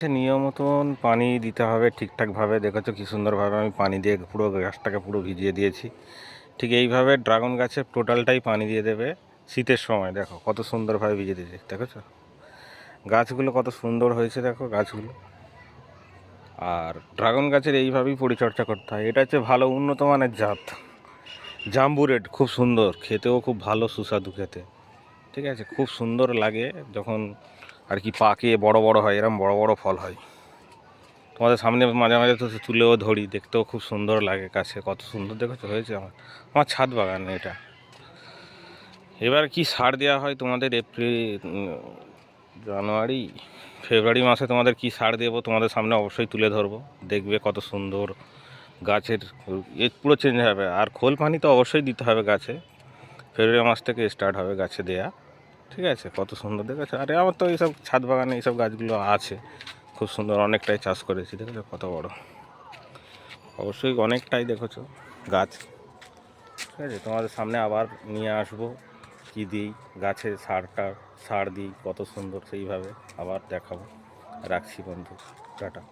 নিয়ম মতন পানি দিতে হবে ঠিকঠাকভাবে। দেখেছো কি সুন্দরভাবে আমি পানি দিয়ে পুরো গাছটাকে পুরো ভিজিয়ে দিয়েছি। ঠিক এইভাবে ড্রাগন গাছে টোটালটাই পানি দিয়ে দেবে শীতের সময়। দেখো কত সুন্দরভাবে ভিজিয়ে দিয়েছে, দেখেছো গাছগুলো কত সুন্দর হয়েছে, দেখো গাছগুলো। আর ড্রাগন গাছের এইভাবেই পরিচর্যা করতে হয়। এটা হচ্ছে ভালো উন্নত মানের জাত জাম্বু রেড, খুব সুন্দর খেতেও, খুব ভালো সুস্বাদু খেতে। ঠিক আছে, খুব সুন্দর লাগে যখন আর কি পাকে বড় বড় হয়, এরম বড় বড় ফল হয়। তোমাদের সামনে মাঝে মাঝে তো তুলেও ধরি, দেখতেও খুব সুন্দর লাগে। কাছে কত সুন্দর দেখেছো হয়েছে আমার আমার ছাদ বাগানে এটা। এবার কি সার দেওয়া হয় তোমাদের জানুয়ারি ফেব্রুয়ারি মাসে তোমাদের কি সার দেবো তোমাদের সামনে অবশ্যই তুলে ধরবো। দেখবে কত সুন্দর গাছের পুরো চেঞ্জ হবে। আর খোল পানি তো অবশ্যই দিতে হবে গাছে, ফেব্রুয়ারি মাস থেকে স্টার্ট হবে গাছে দেয়া। ঠিক আছে, কত সুন্দর দেখেছো। আরে আমার তো এইসব ছাদ বাগানে এইসব গাছগুলো আছে, খুব সুন্দর, অনেকটাই চাষ করেছি। দেখেছো কত বড়, অবশ্যই অনেকটাই দেখেছো গাছ। ঠিক আছে, তোমাদের সামনে আবার নিয়ে আসবো কি দিই গাছে, সার দিই কত সুন্দর, সেইভাবে আবার দেখাবো। রাখছি বন্ধু, টাটা।